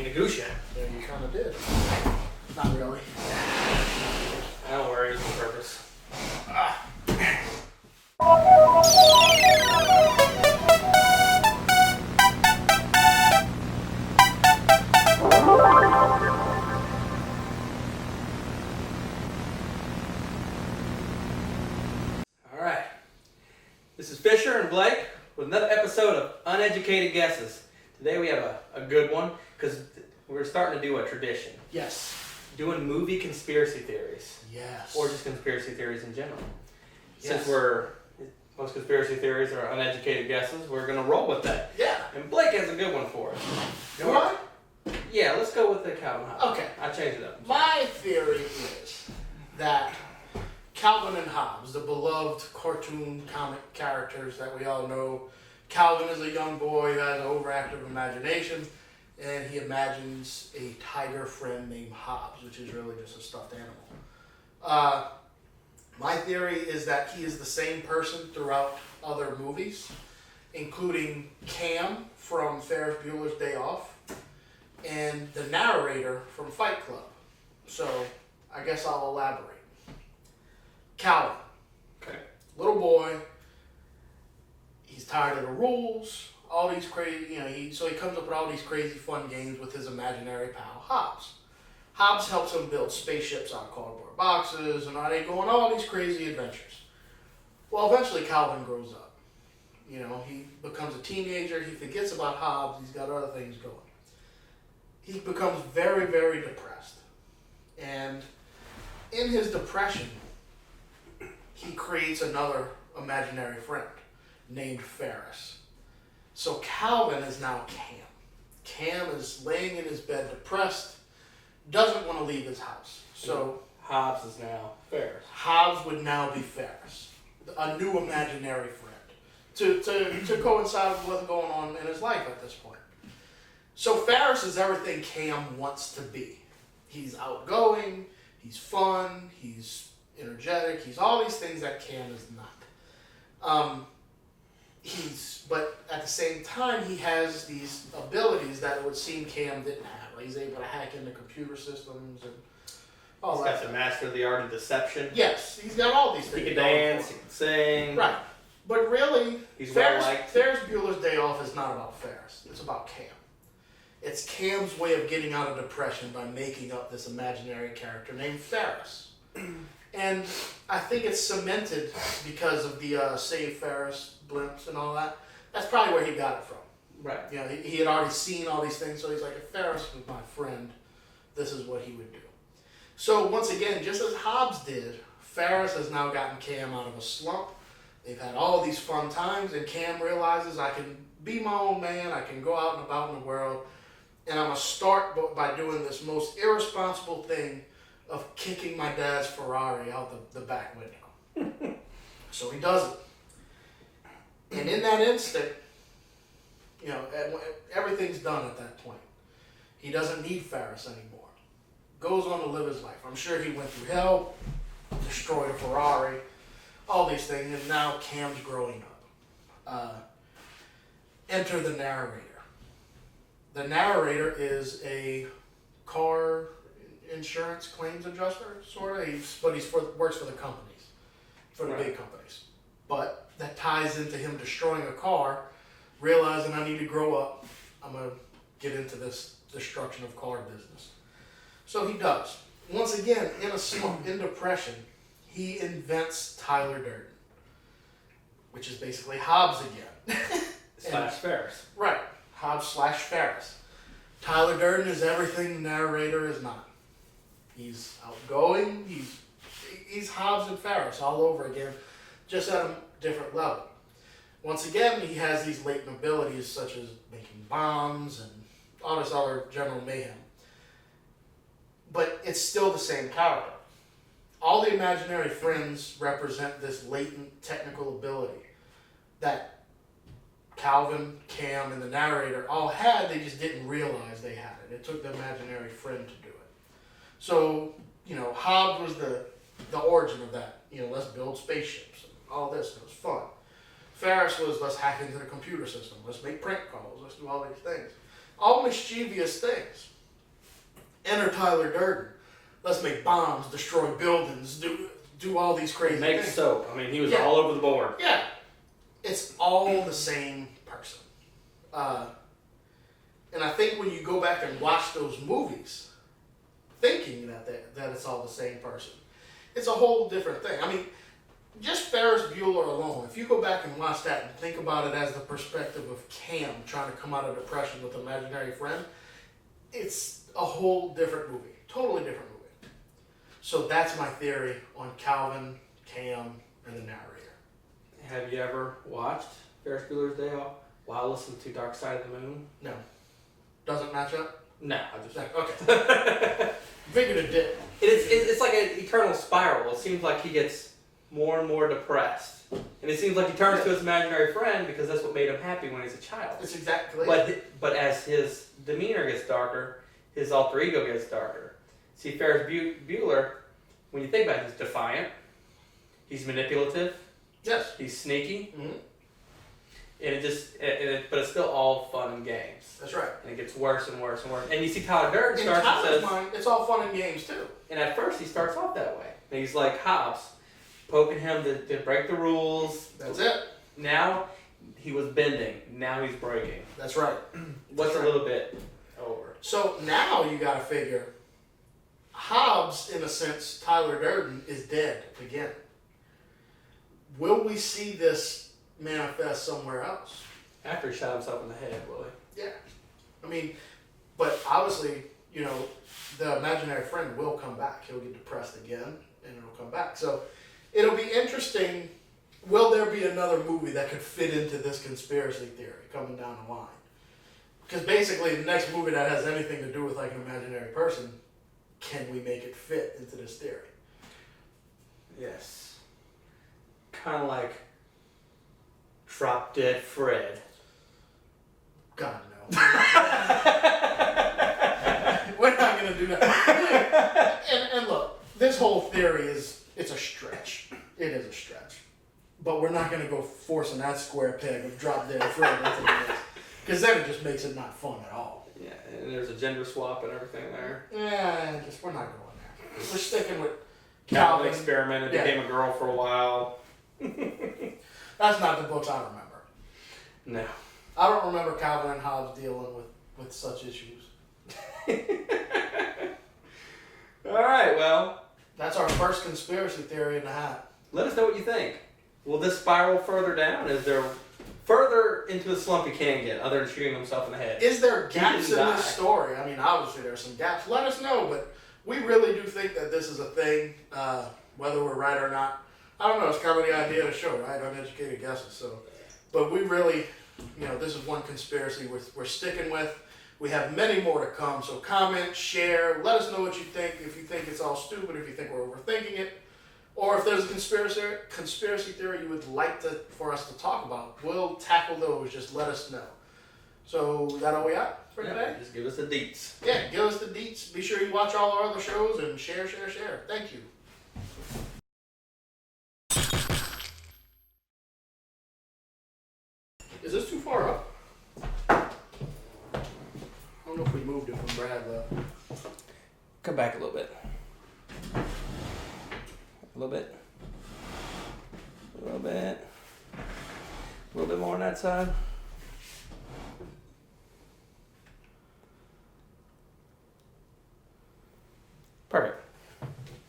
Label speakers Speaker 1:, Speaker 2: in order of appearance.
Speaker 1: the goose yet.
Speaker 2: Yeah, you kind of did. Not really.
Speaker 1: Don't worry, it's on purpose. Alright. This is Fisher and Blake with another episode of Uneducated Guesses. Today we have a good one because we're starting to do a tradition.
Speaker 2: Yes.
Speaker 1: Doing movie conspiracy theories.
Speaker 2: Yes.
Speaker 1: Or just conspiracy theories in general.
Speaker 2: Yes.
Speaker 1: Since most conspiracy theories are uneducated guesses, we're going to roll with that.
Speaker 2: Yeah.
Speaker 1: And Blake has a good one for us.
Speaker 2: Do I?
Speaker 1: Yeah, let's go with the Calvin Hobbes.
Speaker 2: Okay.
Speaker 1: I changed it up.
Speaker 2: My theory is that Calvin and Hobbes, the beloved cartoon comic characters that we all know, Calvin is a young boy who has an overactive imagination, and he imagines a tiger friend named Hobbes, which is really just a stuffed animal. My theory is that he is the same person throughout other movies, including Cam from Ferris Bueller's Day Off, and the narrator from Fight Club. So, I guess I'll elaborate. Calvin.
Speaker 1: Okay.
Speaker 2: Little boy. He's tired of the rules. All these crazy, so he comes up with all these crazy fun games with his imaginary pal, Hobbes. Hobbes helps him build spaceships out of cardboard boxes, and they go on all these crazy adventures. Well, eventually Calvin grows up. He becomes a teenager. He forgets about Hobbes. He's got other things going. He becomes very, very depressed. And in his depression, he creates another imaginary friend named Ferris. So Calvin is now Cam. Cam is laying in his bed depressed, doesn't want to leave his house. So
Speaker 1: Hobbes is now Ferris.
Speaker 2: Hobbes would now be Ferris, a new imaginary friend, to coincide with what's going on in his life at this point. So Ferris is everything Cam wants to be. He's outgoing, he's fun, he's energetic, he's all these things that Cam is not. But at the same time, he has these abilities that it would seem Cam didn't have. Like he's able to hack into computer systems and all that.
Speaker 1: He's got to master the art of deception.
Speaker 2: Yes, he's got all these things.
Speaker 1: He can dance, he can sing.
Speaker 2: Right. But really,
Speaker 1: he's
Speaker 2: Ferris
Speaker 1: well-liked.
Speaker 2: Bueller's Day Off is not about Ferris. It's about Cam. It's Cam's way of getting out of depression by making up this imaginary character named Ferris. And I think it's cemented because of the Save Ferris blimps and all that. That's probably where he got it from.
Speaker 1: Right.
Speaker 2: He had already seen all these things, so he's like, if Ferris was my friend, this is what he would do. So once again, just as Hobbes did, Ferris has now gotten Cam out of a slump. They've had all these fun times, and Cam realizes I can be my own man, I can go out and about in the world, and I'm going to start by doing this most irresponsible thing of kicking my dad's Ferrari out the back window. So he does it. And in that instant, everything's done at that point. He doesn't need Ferris anymore. Goes on to live his life. I'm sure he went through hell, destroyed a Ferrari, all these things, and now Cam's growing up. Enter the narrator. The narrator is a car insurance claims adjuster, sort of, but he works for the companies, for the big companies. But that ties into him destroying a car, realizing I need to grow up. I'm going to get into this destruction of car business. So he does. Once again, in a slump, in depression, he invents Tyler Durden, which is basically Hobbes again.
Speaker 1: / Ferris.
Speaker 2: Right. Hobbes / Ferris. Tyler Durden is everything the narrator is not. He's outgoing. He's Hobbes and Ferris all over again, just at a different level. Once again, he has these latent abilities such as making bombs and all this other general mayhem. But it's still the same character. All the imaginary friends represent this latent technical ability that Calvin, Cam, and the narrator all had. They just didn't realize they had it. It took the imaginary friend to do it. So, Hobbes was the origin of that. Let's build spaceships and all this. It was fun. Ferris was, let's hack into the computer system. Let's make prank calls. Let's do all these things. All mischievous things. Enter Tyler Durden. Let's make bombs, destroy buildings, do all these crazy
Speaker 1: Make
Speaker 2: things.
Speaker 1: soap. I mean, he was all over the board.
Speaker 2: Yeah. It's all the same person. And I think when you go back and watch those movies, thinking that it's all the same person, it's a whole different thing. I mean, just Ferris Bueller alone, if you go back and watch that and think about it as the perspective of Cam trying to come out of depression with an imaginary friend, it's a whole different movie. Totally different movie. So that's my theory on Calvin, Cam, and the narrator.
Speaker 1: Have you ever watched Ferris Bueller's Day Off while listening to Dark Side of the Moon?
Speaker 2: No. Doesn't match up?
Speaker 1: No, I just...
Speaker 2: Okay. Figured it did.
Speaker 1: It's like an eternal spiral. It seems like he gets more and more depressed. And it seems like he turns to his imaginary friend because that's what made him happy when he was a child.
Speaker 2: That's exactly
Speaker 1: But as his demeanor gets darker, his alter ego gets darker. See, Ferris Bueller, when you think about it, he's defiant. He's manipulative.
Speaker 2: Yes.
Speaker 1: He's sneaky.
Speaker 2: Mm-hmm.
Speaker 1: But it's still all fun and games.
Speaker 2: That's right.
Speaker 1: And it gets worse and worse and worse. And you see Tyler Durden
Speaker 2: In
Speaker 1: starts and
Speaker 2: Tyler's
Speaker 1: says...
Speaker 2: mind, it's all fun and games too.
Speaker 1: And at first he starts off that way. And he's like Hobbes, poking him to break the rules.
Speaker 2: That's it.
Speaker 1: Now he was bending. Now he's breaking.
Speaker 2: That's right.
Speaker 1: What's a little bit over?
Speaker 2: So now you got to figure, Hobbes, in a sense, Tyler Durden, is dead again. Will we see this manifest somewhere else?
Speaker 1: After he shot himself in the head, will he?
Speaker 2: Yeah. I mean, but obviously, you know, the imaginary friend will come back. He'll get depressed again, and it'll come back. So it'll be interesting. Will there be another movie that could fit into this conspiracy theory coming down the line? Because basically, the next movie that has anything to do with like an imaginary person, can we make it fit into this theory?
Speaker 1: Yes. Kind of like Drop Dead Fred.
Speaker 2: God, no. We're not going to do that. And look, this whole theory it's a stretch. It is a stretch. But we're not going to go forcing that square peg of Drop Dead Fred into the mix. Because then it just makes it not fun at all.
Speaker 1: Yeah, and there's a gender swap and everything there.
Speaker 2: Yeah, we're not going there. We're sticking with
Speaker 1: Calvin experimented,
Speaker 2: Yeah.
Speaker 1: became a girl for a while.
Speaker 2: That's not the books I remember.
Speaker 1: No.
Speaker 2: I don't remember Calvin and Hobbes dealing with such issues.
Speaker 1: All right, well.
Speaker 2: That's our first conspiracy theory in the hat.
Speaker 1: Let us know what you think. Will this spiral further down? Is there further into the slump he can get other than shooting himself in the head?
Speaker 2: Is there gaps in
Speaker 1: die.
Speaker 2: this story? I mean, obviously there's some gaps. Let us know, but we really do think that this is a thing, whether we're right or not. I don't know. It's kind of the idea of the show, right? Uneducated guesses. So, but we really, this is one conspiracy we're sticking with. We have many more to come. So comment, share, let us know what you think. If you think it's all stupid, if you think we're overthinking it, or if there's a conspiracy theory you would like for us to talk about, we'll tackle those. Just let us know. So is that all we got for today?
Speaker 1: Just give us the deets.
Speaker 2: Yeah, give us the deets. Be sure you watch all our other shows and share. Thank you. Is this too far up? I don't know if we moved it from Brad though.
Speaker 1: Come back a little bit. A little bit. A little bit. A little bit more on that side. Perfect.